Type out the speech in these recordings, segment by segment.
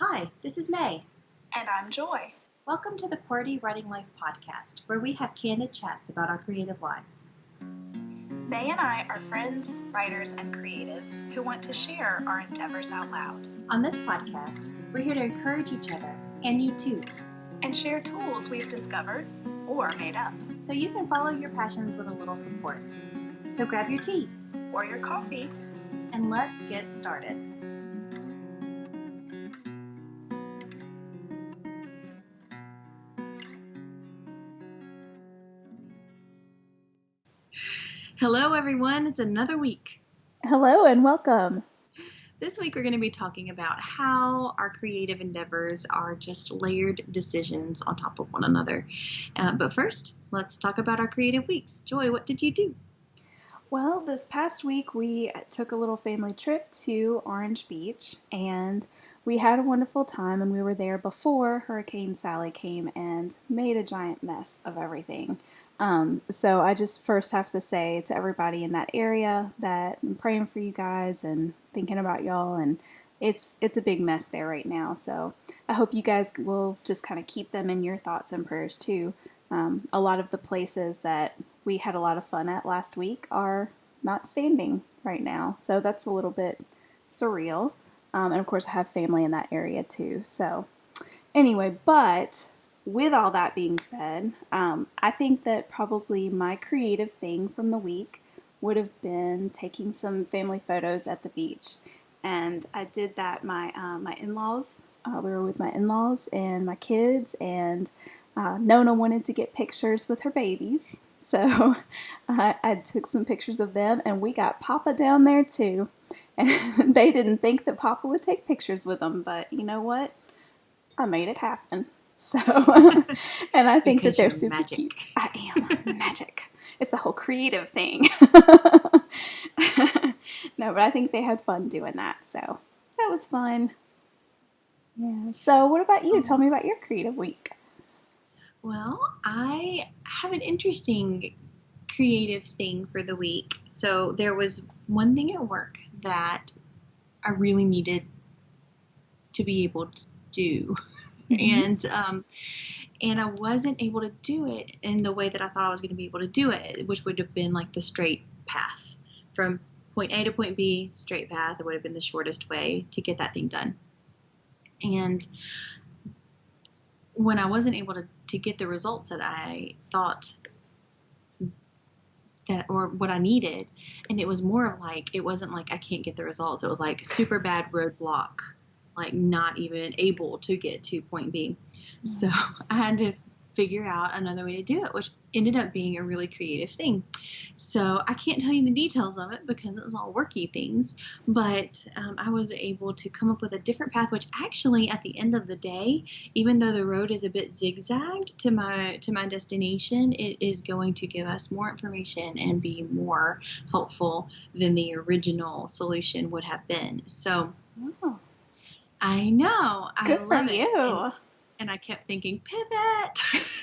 Hi, this is May. And I'm Joy. Welcome to the QWERTY Writing Life podcast, where we have candid chats about our creative lives. May and I are friends, writers, and creatives who want to share our endeavors out loud. On this podcast, we're here to encourage each other, and you too, and share tools we've discovered or made up. So you can follow your passions with a little support. So grab your tea or your coffee, and let's get started. Hello everyone, it's another week. Hello and welcome. This week we're going to be talking about how our creative endeavors are just layered decisions on top of one another. But first, let's talk about our creative weeks. Joy, what did you do? Well, this past week we took a little family trip to Orange Beach and we had a wonderful time, and we were there before Hurricane Sally came and made a giant mess of everything. So I just first have to say to everybody in that area that I'm praying for you guys and thinking about y'all, and it's a big mess there right now. So I hope you guys will just kind of keep them in your thoughts and prayers too. A lot of the places that we had a lot of fun at last week are not standing right now, so that's a little bit surreal. And of course I have family in that area too. So anyway, but with all that being said, I think that probably my creative thing from the week would have been taking some family photos at the beach. And I did that. My in-laws, we were with my in-laws and my kids, and Nona wanted to get pictures with her babies. So I took some pictures of them, and we got Papa down there too. And they didn't think that Papa would take pictures with them, but you know what? I made it happen. So, and I think that they're super magic. Cute. I am magic. It's the whole creative thing. No, but I think they had fun doing that. So that was fun. Yeah. So what about you? Tell me about your creative week. Well, I have an interesting creative thing for the week. So there was one thing at work that I really needed to be able to do. Mm-hmm. And I wasn't able to do it in the way that I thought I was going to be able to do it, which would have been like the straight path from point A to point B, straight path. It would have been the shortest way to get that thing done. And when I wasn't able to get the results that I thought that, or what I needed, and it was more like, it wasn't like I can't get the results. It was like super bad roadblock, like not even able to get to point B. So I had to figure out another way to do it, which ended up being a really creative thing. So I can't tell you the details of it because it was all worky things, but I was able to come up with a different path, which actually at the end of the day, even though the road is a bit zigzagged to my destination, it is going to give us more information and be more helpful than the original solution would have been. So I know. Good I love for you. And I kept thinking, pivot.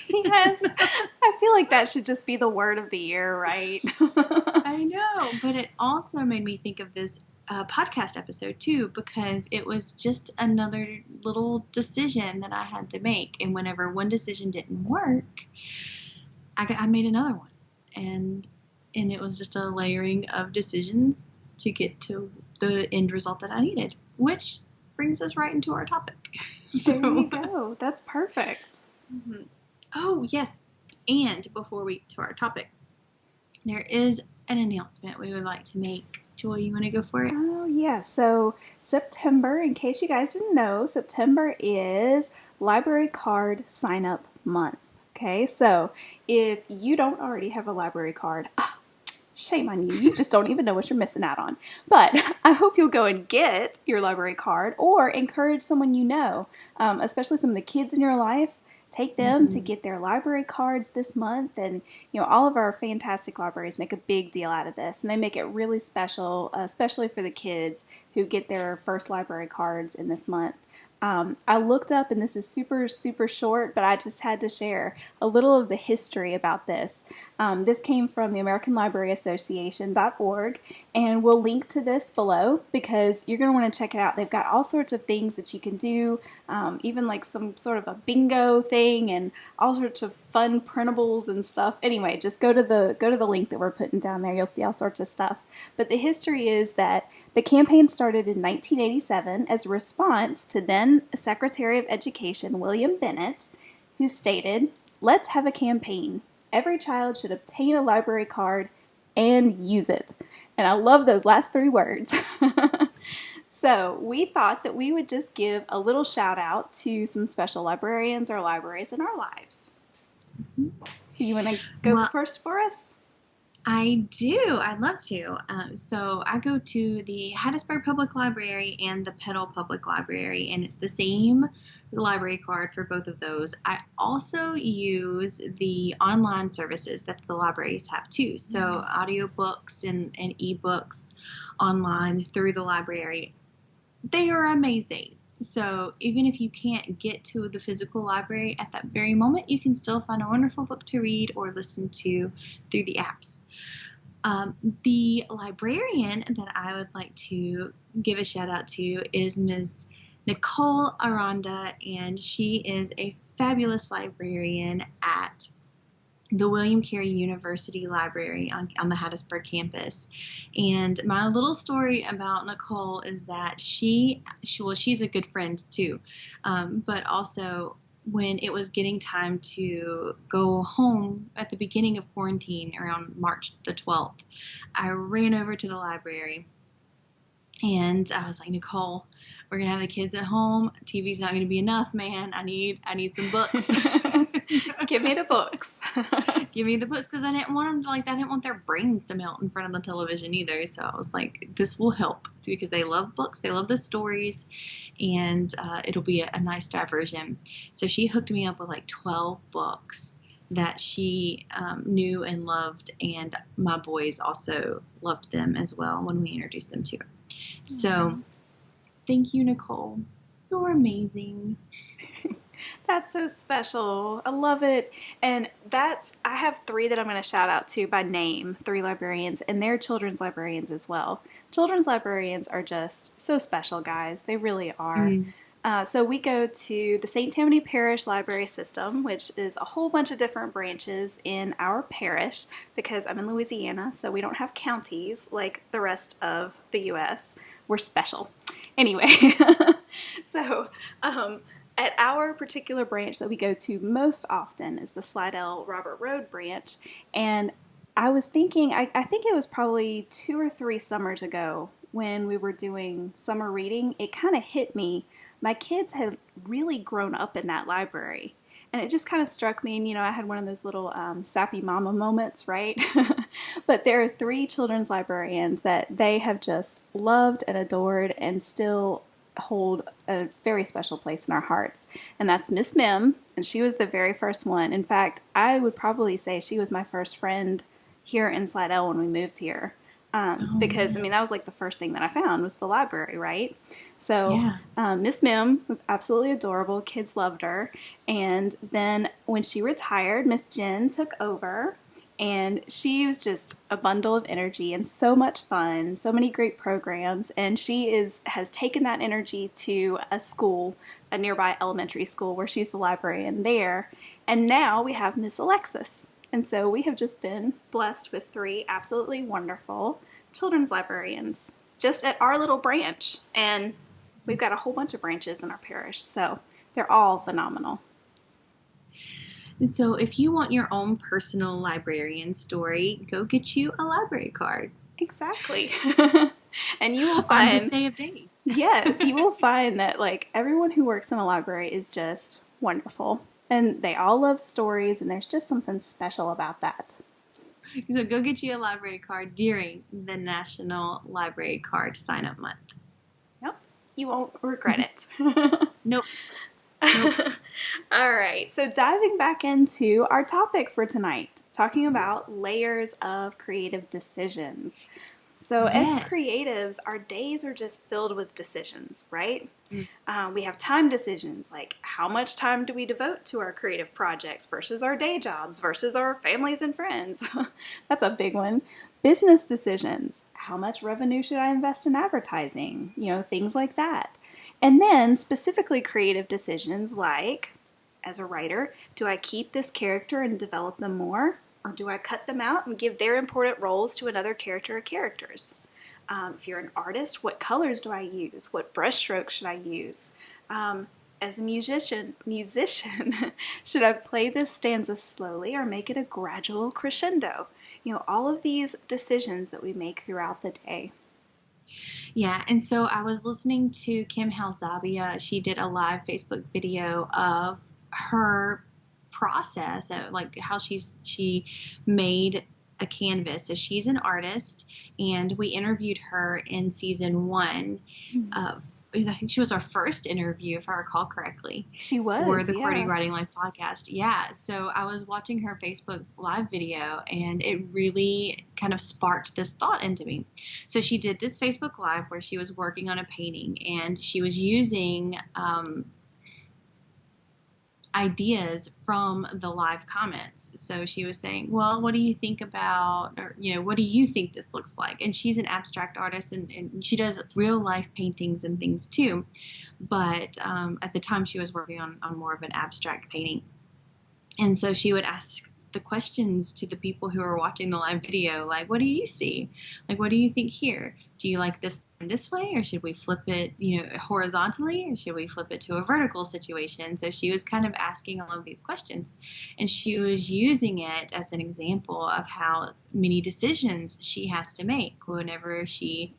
Yes. I feel like that should just be the word of the year, right? I know. But it also made me think of this podcast episode, too, because it was just another little decision that I had to make. And whenever one decision didn't work, I made another one. And it was just a layering of decisions to get to the end result that I needed, which brings us right into our topic. There you go. That's perfect. Mm-hmm. Oh, yes. And before we get to our topic, there is an announcement we would like to make. Joy, you want to go for it? Oh, yeah. So September, in case you guys didn't know, September is Library Card Sign-Up Month. Okay, so if you don't already have a library card, shame on you. You just don't even know what you're missing out on. But I hope you'll go and get your library card or encourage someone you know, especially some of the kids in your life. Take them to get their library cards this month. And, you know, all of our fantastic libraries make a big deal out of this. And they make it really special, especially for the kids who get their first library cards in this month. I looked up, and this is super, super short, but I just had to share a little of the history about this. This came from the American Library Association.org, and we'll link to this below because you're going to want to check it out. They've got all sorts of things that you can do, even like some sort of a bingo thing and all sorts of fun printables and stuff. Anyway, just go to the link that we're putting down there. You'll see all sorts of stuff. But the history is that the campaign started in 1987 as a response to then Secretary of Education William Bennett, who stated, "Let's have a campaign. Every child should obtain a library card and use it." And I love those last 3 words. So we thought that we would just give a little shout out to some special librarians or libraries in our lives. So you want to go first for us? I do. I'd love to. So I go to the Hattiesburg Public Library and the Petal Public Library, and it's the same library card for both of those. I also use the online services that the libraries have too. So audiobooks and ebooks online through the library. They are amazing. So even if you can't get to the physical library at that very moment, you can still find a wonderful book to read or listen to through the apps. The librarian that I would like to give a shout out to is Ms. Nicole Aranda, and she is a fabulous librarian at the William Carey University Library on the Hattiesburg campus. And my little story about Nicole is that she's a good friend too, but also when it was getting time to go home at the beginning of quarantine around March the 12th, I ran over to the library and I was like, "Nicole, we're going to have the kids at home. TV's not going to be enough, man. I need some books." Give me the books. Give me the books, because I didn't want them I didn't want their brains to melt in front of the television either. So I was like, this will help because they love books, they love the stories, and it'll be a nice diversion. So she hooked me up with 12 books that she knew and loved, and my boys also loved them as well when we introduced them to her. So thank you, Nicole. You're amazing. That's so special. I love it. And I have 3 that I'm going to shout out to by name, 3 librarians, and they're children's librarians as well. Children's librarians are just so special, guys. They really are. So we go to the St. Tammany Parish Library System, which is a whole bunch of different branches in our parish because I'm in Louisiana, so we don't have counties like the rest of the U.S. We're special. Anyway, so at our particular branch that we go to most often is the Slidell Robert Road branch, and I was thinking, I think it was probably 2 or 3 summers ago when we were doing summer reading, it kind of hit me. My kids had really grown up in that library, and it just kind of struck me, and I had one of those little sappy mama moments, right? But there are 3 children's librarians that they have just loved and adored and still hold a very special place in our hearts, and that's Miss Mim, and she was the very first one. In fact, I would probably say she was my first friend here in Slidell when we moved here, because that was the first thing that I found was the library, right? So Miss Mim was absolutely adorable. Kids loved her, and then when she retired, Miss Jen took over. And she was just a bundle of energy and so much fun, so many great programs. And she has taken that energy to a nearby elementary school where she's the librarian there. And now we have Miss Alexis. And so we have just been blessed with 3 absolutely wonderful children's librarians just at our little branch. And we've got a whole bunch of branches in our parish, so they're all phenomenal. So if you want your own personal librarian story, go get you a library card. Exactly. And you will find, on this day of days. Yes, you will find that everyone who works in a library is just wonderful. And they all love stories, and there's just something special about that. So go get you a library card during the National Library Card Sign-Up Month. Yep, you won't regret it. Nope. All right, so diving back into our topic for tonight, talking about layers of creative decisions. So, as Yes. creatives, our days are just filled with decisions, right? Mm. We have time decisions, like how much time do we devote to our creative projects versus our day jobs versus our families and friends? That's a big one. Business decisions. How much revenue should I invest in advertising? Things like that. And then specifically creative decisions like, as a writer, do I keep this character and develop them more? Or do I cut them out and give their important roles to another character or characters? If you're an artist, what colors do I use? What brushstrokes should I use? As a musician, should I play this stanza slowly or make it a gradual crescendo? All of these decisions that we make throughout the day. Yeah, and so I was listening to Kim Halzabia. She did a live Facebook video of her process, like how she made a canvas. So she's an artist, and we interviewed her in season 1. I think she was our first interview, if I recall correctly. She was, for the yeah. QWERTY Writing Life podcast. Yeah, so I was watching her Facebook live video, and it really kind of sparked this thought into me. So she did this Facebook live where she was working on a painting, and she was using ideas from the live comments. So she was saying, well, what do you think about, or, what do you think this looks like? And she's an abstract artist, and she does real life paintings and things too. But at the time she was working on more of an abstract painting. And so she would ask the questions to the people who are watching the live video, like, what do you see? Like, what do you think here? Do you like this way, or should we flip it, horizontally, or should we flip it to a vertical situation? So she was kind of asking all of these questions, and she was using it as an example of how many decisions she has to make whenever she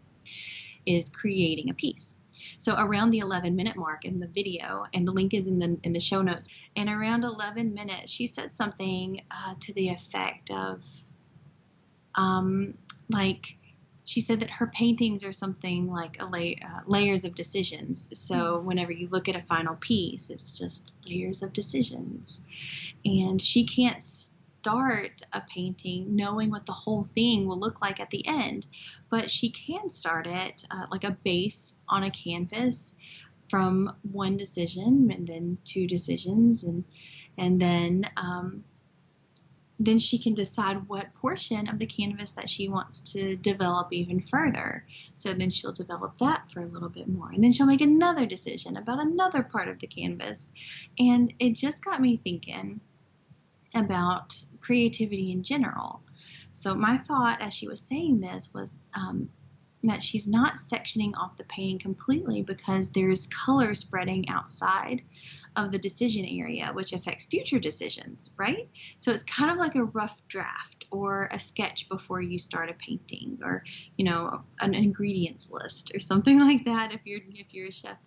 is creating a piece. So around the 11-minute mark in the video, and the link is in the show notes, and around 11 minutes, she said something to the effect of, she said that her paintings are something like layers of decisions. So whenever you look at a final piece, it's just layers of decisions. And she can't start a painting knowing what the whole thing will look like at the end, but she can start it like a base on a canvas from one decision, and then 2 decisions, and then she can decide what portion of the canvas that she wants to develop even further. So then she'll develop that for a little bit more, and then she'll make another decision about another part of the canvas. And it just got me thinking about creativity in general. So my thought as she was saying this was that she's not sectioning off the painting completely, because there's color spreading outside of the decision area, which affects future decisions, right? So it's kind of like a rough draft or a sketch before you start a painting, or an ingredients list or something like that if you're a chef.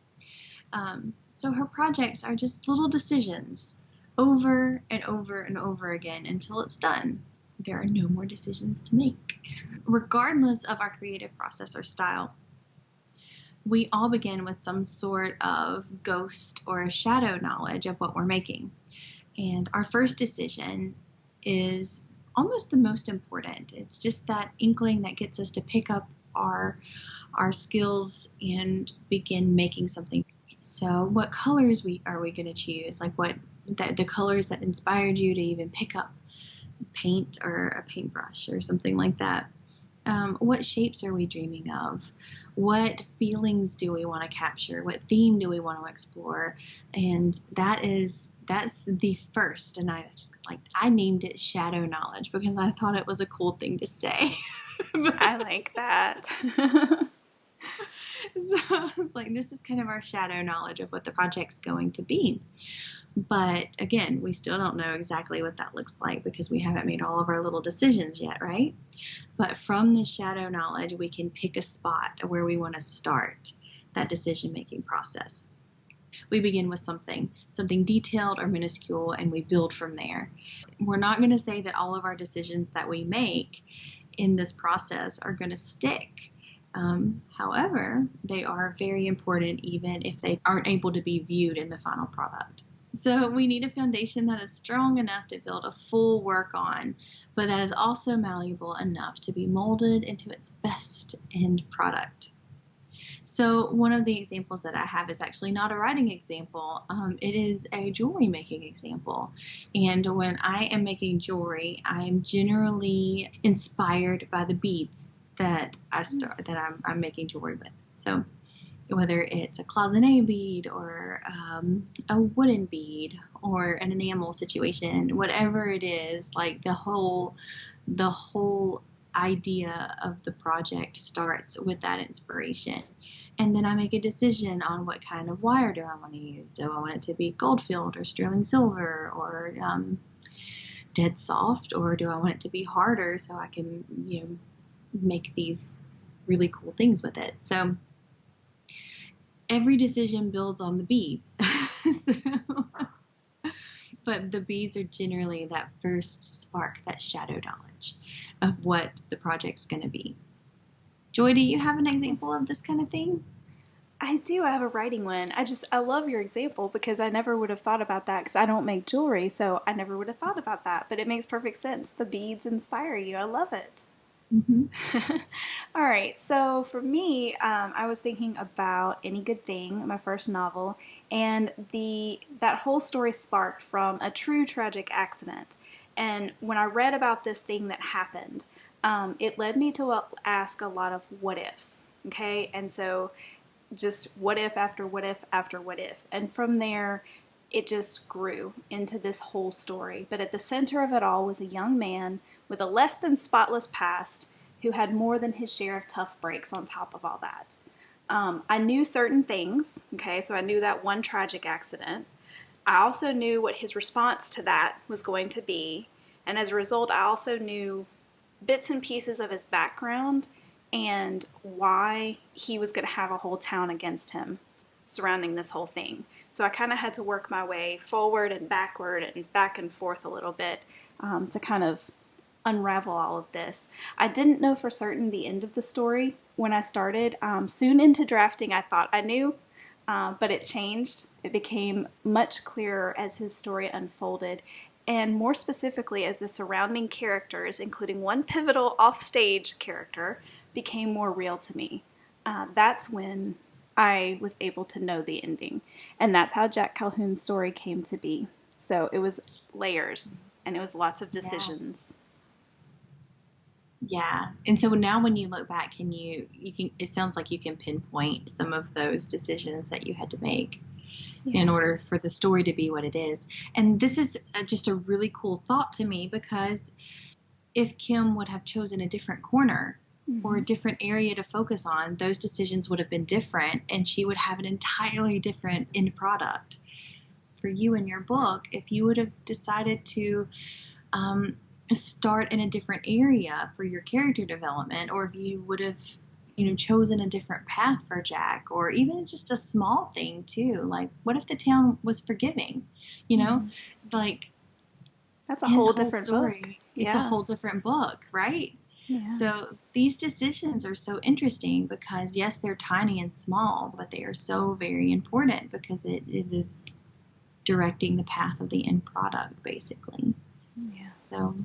So her projects are just little decisions over and over and over again until it's done. There are no more decisions to make. Regardless of our creative process or style, we all begin with some sort of ghost or shadow knowledge of what we're making. And our first decision is almost the most important. It's just that inkling that gets us to pick up our skills and begin making something. So what colors are we going to choose? Like the colors that inspired you to even pick up paint or a paintbrush or something like that. What shapes are we dreaming of? What feelings do we want to capture? What theme do we want to explore? And that's the first. And I named it shadow knowledge because I thought it was a cool thing to say. I like that. So it's like, this is kind of our shadow knowledge of what the project's going to be. But again, we still don't know exactly what that looks like because we haven't made all of our little decisions yet, right? But from the shadow knowledge, we can pick a spot where we want to start that decision-making process. We begin with something detailed or minuscule, and we build from there. We're not going to say that all of our decisions that we make in this process are going to stick. However, they are very important even if they aren't able to be viewed in the final product. So we need a foundation that is strong enough to build a full work on but that is also malleable enough to be molded into its best end product. So one of the examples that I have is actually not a writing example. It is a jewelry making example. And when I am making jewelry, I am generally inspired by the beads that I'm making jewelry with. So whether it's a cloisonné bead or a wooden bead or an enamel situation, whatever it is, like the whole idea of the project starts with that inspiration. And then I make a decision on what kind of wire do I want to use. Do I want it to be gold-filled or sterling silver or dead soft, or do I want it to be harder so I can, make these really cool things with it? So every decision builds on the beads. But the beads are generally that first spark, that shadow knowledge of what the project's going to be. Joy, do you have an example of this kind of thing? I do. I have a writing one. I love your example because I never would have thought about that because I don't make jewelry, so I never would have thought about that. But it makes perfect sense. The beads inspire you. I love it. Mm-hmm. All right, so for me, I was thinking about Any Good Thing, my first novel, and that whole story sparked from a true tragic accident. And when I read about this thing that happened, it led me to ask a lot of what ifs, okay? And so just what if after what if after what if. And from there, it just grew into this whole story. But at the center of it all was a young man with a less than spotless past who had more than his share of tough breaks on top of all that. I knew certain things, okay, so I knew that one tragic accident. I also knew what his response to that was going to be, and as a result, I also knew bits and pieces of his background and why he was going to have a whole town against him surrounding this whole thing. So I kind of had to work my way forward and backward and back and forth a little bit to kind of unravel all of this. I didn't know for certain the end of the story when I started. Soon into drafting, I thought I knew, but it changed. It became much clearer as his story unfolded, and more specifically as the surrounding characters, including one pivotal offstage character, became more real to me. That's when I was able to know the ending, and that's how Jack Calhoun's story came to be. So it was layers, and it was lots of decisions. Yeah. And so now when you look back, it sounds like you can pinpoint some of those decisions that you had to make in order for the story to be what it is. And this is just a really cool thought to me, because if Kim would have chosen a different corner or a different area to focus on, those decisions would have been different, and she would have an entirely different end product. For you in your book, if you would have decided to start in a different area for your character development, or if you would have chosen a different path for Jack, or even just a small thing too, like what if the town was forgiving, like that's a whole different story, book. It's a whole different book, right? So these decisions are so interesting because yes, they're tiny and small, but they are so very important because it is directing the path of the end product, basically. So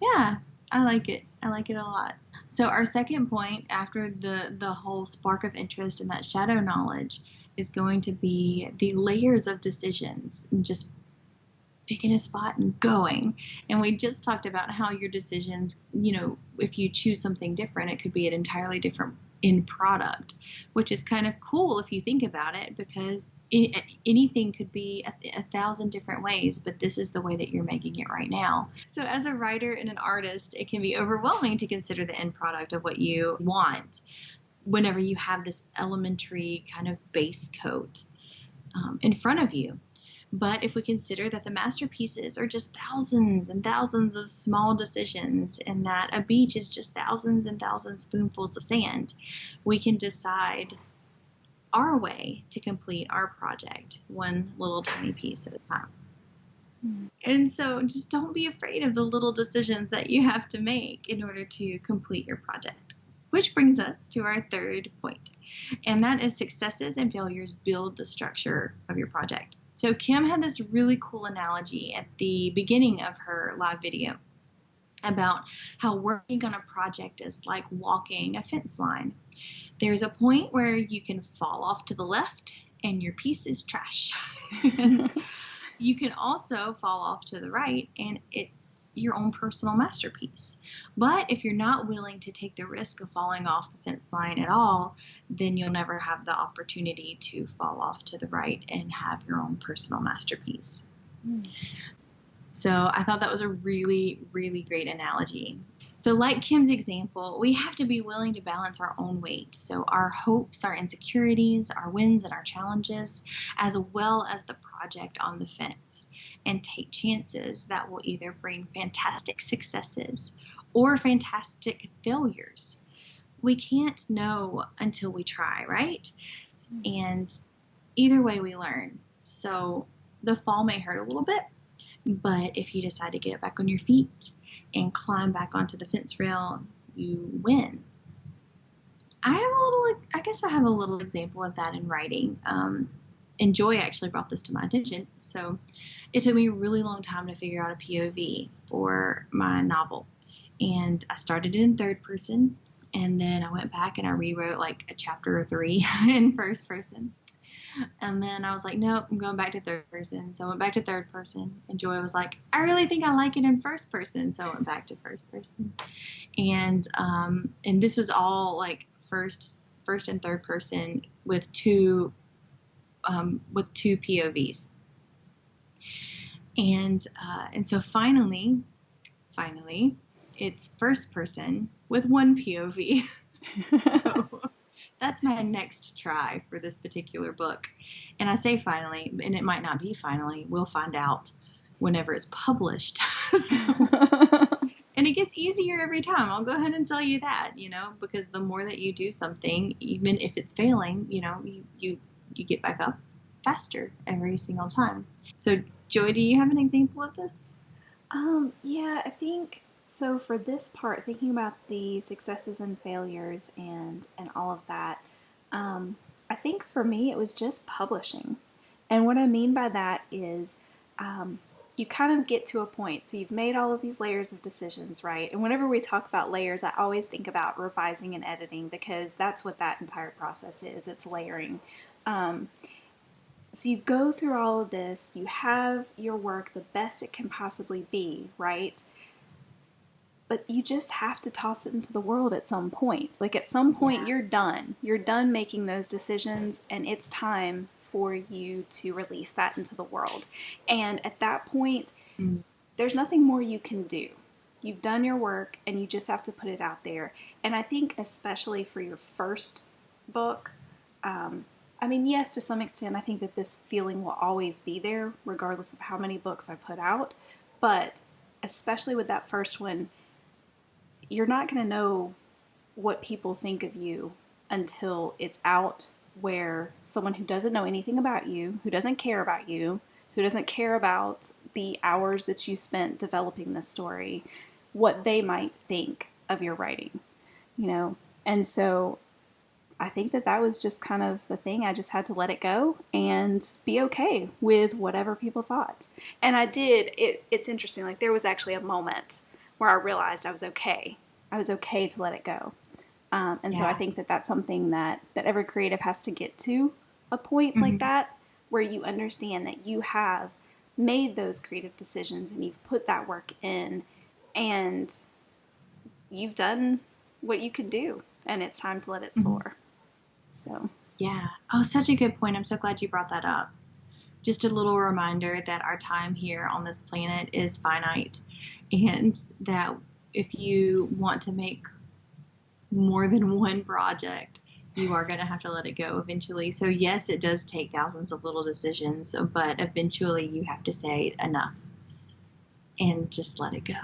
yeah, I like it. I like it a lot. So our second point, after the whole spark of interest and that shadow knowledge, is going to be the layers of decisions and just picking a spot and going. And we just talked about how your decisions, if you choose something different, it could be an entirely different end product, which is kind of cool if you think about it, because anything could be a 1,000 different ways, but this is the way that you're making it right now. So as a writer and an artist, it can be overwhelming to consider the end product of what you want whenever you have this elementary kind of base coat in front of you. But if we consider that the masterpieces are just thousands and thousands of small decisions, and that a beach is just thousands and thousands spoonfuls of sand, we can decide our way to complete our project, one little tiny piece at a time. And so just don't be afraid of the little decisions that you have to make in order to complete your project. Which brings us to our third point, and that is successes and failures build the structure of your project. So Kim had this really cool analogy at the beginning of her live video. about how working on a project is like walking a fence line. There's a point where you can fall off to the left and your piece is trash. And you can also fall off to the right and it's your own personal masterpiece. But if you're not willing to take the risk of falling off the fence line at all, then you'll never have the opportunity to fall off to the right and have your own personal masterpiece. So I thought that was a really, really great analogy. So like Kim's example, we have to be willing to balance our own weight. So our hopes, our insecurities, our wins, and our challenges, as well as the project on the fence, and take chances that will either bring fantastic successes or fantastic failures. We can't know until we try, right? And either way we learn. So the fall may hurt a little bit, but if you decide to get back on your feet and climb back onto the fence rail, you win. I have a little example of that in writing. And Joy actually brought this to my attention. So it took me a really long time to figure out a POV for my novel. And I started it in third person, and then I went back and I rewrote like a chapter or 3 in first person. And then I was like, nope, I'm going back to third person. So I went back to third person. And Joy was like, I really think I like it in first person. So I went back to first person. And this was all like first and third person with two POVs. And so finally, it's first person with one POV. So that's my next try for this particular book. And I say finally, and it might not be finally. We'll find out whenever it's published. And it gets easier every time. I'll go ahead and tell you that, because the more that you do something, even if it's failing, you get back up faster every single time. So, Joy, do you have an example of this? Yeah, I think so. For this part, thinking about the successes and failures and all of that, I think for me it was just publishing. And what I mean by that is you kind of get to a point. So you've made all of these layers of decisions, right? And whenever we talk about layers, I always think about revising and editing because that's what that entire process is. It's layering. So you go through all of this, you have your work the best it can possibly be, right? But you just have to toss it into the world at some point. Like at some point, you're done. You're done making those decisions, and it's time for you to release that into the world. And at that point, there's nothing more you can do. You've done your work, and you just have to put it out there. And I think especially for your first book, yes, to some extent, I think that this feeling will always be there, regardless of how many books I put out. But especially with that first one, you're not going to know what people think of you until it's out, where someone who doesn't know anything about you, who doesn't care about you, who doesn't care about the hours that you spent developing this story, what they might think of your writing, And so I think that was just kind of the thing. I just had to let it go and be okay with whatever people thought. And I did. It's interesting. Like there was actually a moment where I realized I was okay. I was okay to let it go. So I think that's something that every creative has to get to a point like that, where you understand that you have made those creative decisions and you've put that work in and you've done what you can do, and it's time to let it soar. So. Yeah. Oh, such a good point. I'm so glad you brought that up. Just a little reminder that our time here on this planet is finite, and that if you want to make more than one project, you are going to have to let it go eventually. So yes, it does take thousands of little decisions, but eventually you have to say enough and just let it go.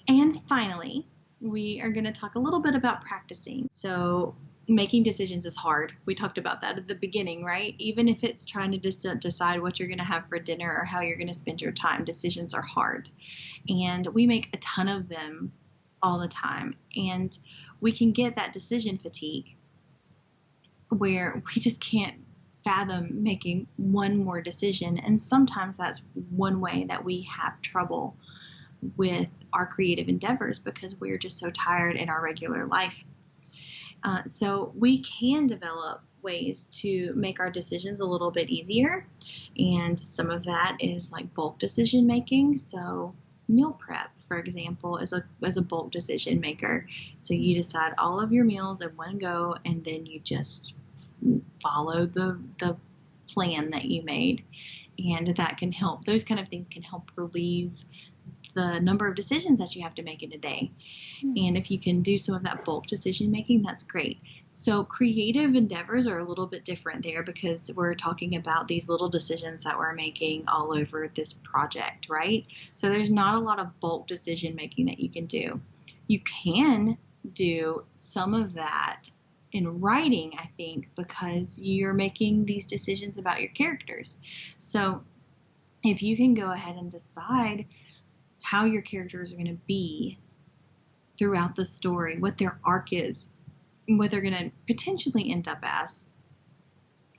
And finally, we are going to talk a little bit about practicing. So making decisions is hard. We talked about that at the beginning, right? Even if it's trying to decide what you're going to have for dinner or how you're going to spend your time, decisions are hard. And we make a ton of them all the time. And we can get that decision fatigue where we just can't fathom making one more decision. And sometimes that's one way that we have trouble with our creative endeavors because we're just so tired in our regular life. So we can develop ways to make our decisions a little bit easier. And some of that is like bulk decision making. So meal prep, for example, is a bulk decision maker. So you decide all of your meals in one go, and then you just follow the plan that you made. And that can help. Those kind of things can help relieve the number of decisions that you have to make in a day. And if you can do some of that bulk decision making, that's great. So creative endeavors are a little bit different there because we're talking about these little decisions that we're making all over this project, right? So there's not a lot of bulk decision making that you can do. You can do some of that in writing, I think, because you're making these decisions about your characters. So if you can go ahead and decide how your characters are going to be throughout the story, what their arc is, what they're going to potentially end up as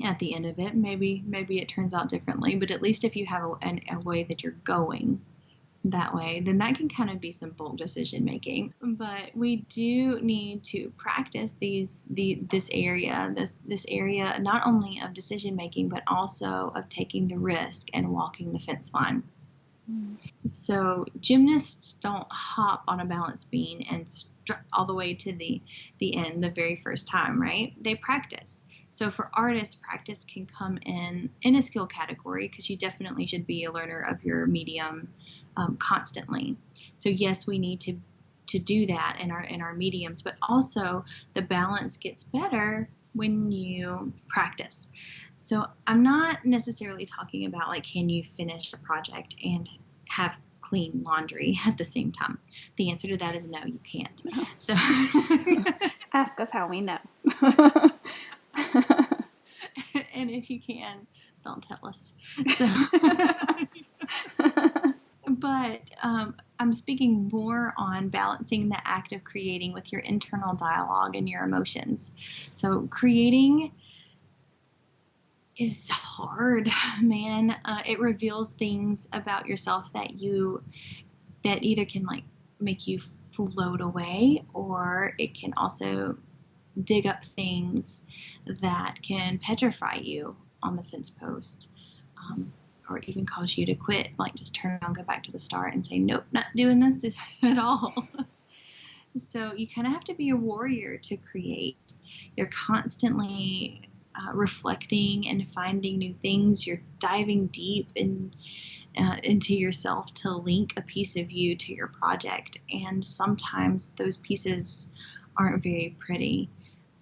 at the end of it. Maybe it turns out differently, but at least if you have a way that you're going that way, then that can kind of be some bold decision making. But we do need to practice this area not only of decision making, but also of taking the risk and walking the fence line. So gymnasts don't hop on a balance beam and all the way to the end the very first time, right? They practice. So for artists, practice can come in a skill category because you definitely should be a learner of your medium constantly. So yes, we need to do that in our mediums, but also the balance gets better when you practice. So I'm not necessarily talking about like, can you finish a project and have clean laundry at the same time? The answer to that is no, you can't. No. So ask us how we know. And if you can, don't tell us. So, but I'm speaking more on balancing the act of creating with your internal dialogue and your emotions. So creating is hard, man. It reveals things about yourself that either can like make you float away, or it can also dig up things that can petrify you on the fence post, or even cause you to quit, like just turn around, go back to the start and say, nope, not doing this at all. So you kind of have to be a warrior to create. You're constantly reflecting and finding new things. You're diving deep into yourself to link a piece of you to your project. And sometimes those pieces aren't very pretty,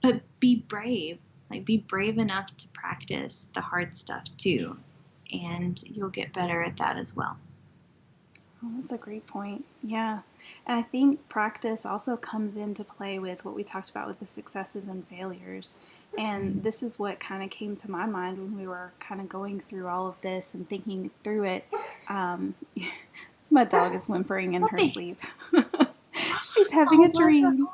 but be brave. Like, be brave enough to practice the hard stuff too, and you'll get better at that as well. Oh, that's a great point. Yeah. And I think practice also comes into play with what we talked about with the successes and failures. And this is what kind of came to my mind when we were kind of going through all of this and thinking through it. My dog is whimpering in her sleep. She's having a dream.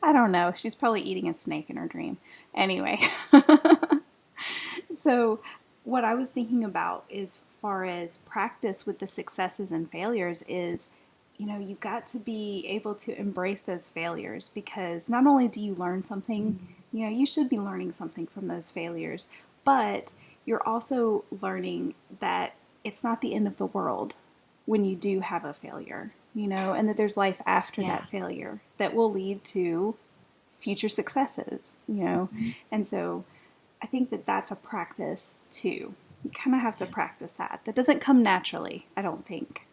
I don't know. She's probably eating a snake in her dream. Anyway. So what I was thinking about as far as practice with the successes and failures is, you've got to be able to embrace those failures, because not only do you learn something, you should be learning something from those failures, but you're also learning that it's not the end of the world when you do have a failure, and that there's life after that failure that will lead to future successes, And so I think that that's a practice too. You kind of have to practice that. That doesn't come naturally, I don't think.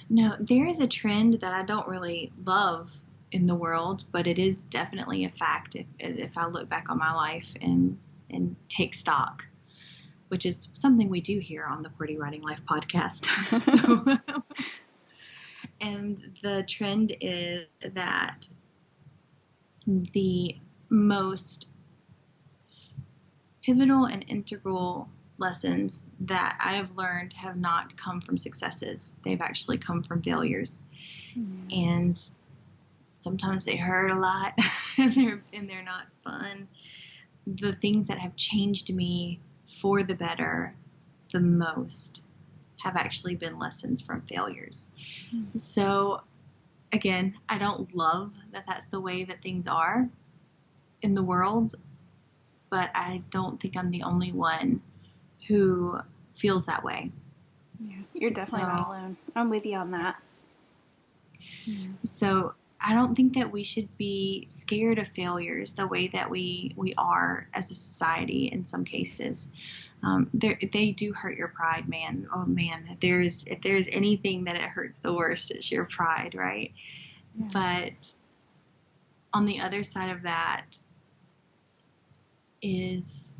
No, there is a trend that I don't really love in the world, but it is definitely a fact if I look back on my life and take stock, which is something we do here on the QWERTY Writing Life podcast. And the trend is that the most pivotal and integral lessons that I have learned have not come from successes. They've actually come from failures. And sometimes they hurt a lot and they're not fun. The things that have changed me for the better the most have actually been lessons from failures. So again, I don't love that that's the way that things are in the world, but I don't think I'm the only one who feels that way. Yeah, you're definitely not alone. I'm with you on that. So I don't think that we should be scared of failures the way that we are as a society in some cases. They do hurt your pride, man. Oh man, if there's anything that it hurts the worst, it's your pride, right? Yeah. But on the other side of that is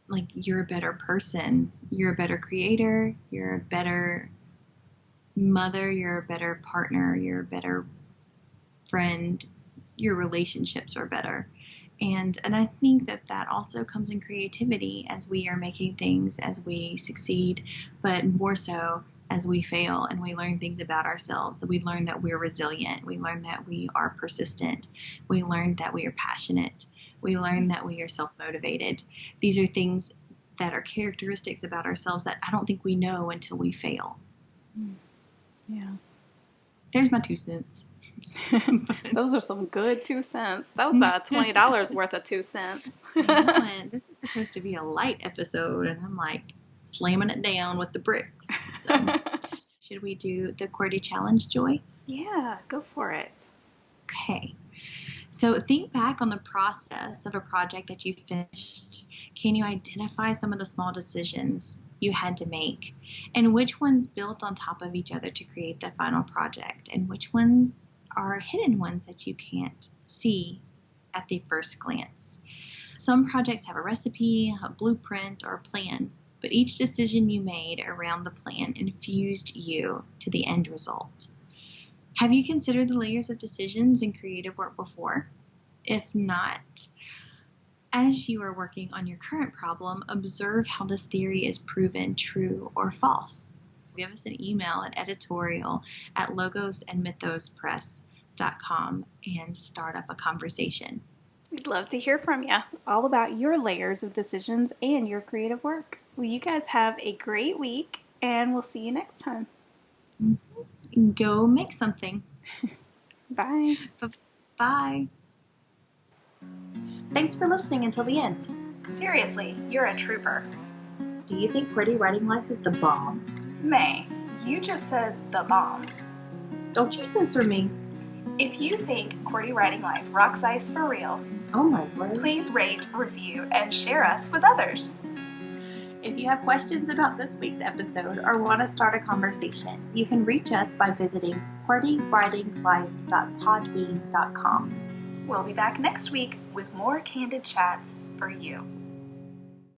like you're a better person, you're a better creator, you're a better mother, you're a better partner, you're a better friend, your relationships are better. And I think that also comes in creativity as we are making things, as we succeed, but more so as we fail and we learn things about ourselves. We learn that we're resilient. We learn that we are persistent. We learn that we are passionate. We learn that we are self-motivated. These are things that are characteristics about ourselves that I don't think we know until we fail. Yeah. There's my 2 cents. Those are some good 2 cents. That was about $20 worth of 2 cents. This was supposed to be a light episode, and I'm like slamming it down with the bricks. So, should we do the QWERTY challenge, Joy? Yeah, go for it. Okay. So think back on the process of a project that you finished. Can you identify some of the small decisions you had to make, and which ones built on top of each other to create the final project, and which ones are hidden ones that you can't see at the first glance? Some projects have a recipe, a blueprint, or a plan, but each decision you made around the plan infused you to the end result. Have you considered the layers of decisions in creative work before? If not, as you are working on your current problem, observe how this theory is proven true or false. Give us an email at editorial@logosandmythospress.com and start up a conversation. We'd love to hear from you, all about your layers of decisions and your creative work. Well, you guys have a great week, and we'll see you next time. Go make something. Bye. Bye. Thanks for listening until the end. Seriously, you're a trooper. Do you think QWERTY Writing Life is the bomb? May, you just said the bomb. Don't you censor me. If you think QWERTY Writing Life rocks ice for real, oh my word, please rate, review, and share us with others. If you have questions about this week's episode or want to start a conversation, you can reach us by visiting QWERTYWritingLife.podbean.com. We'll be back next week with more candid chats for you.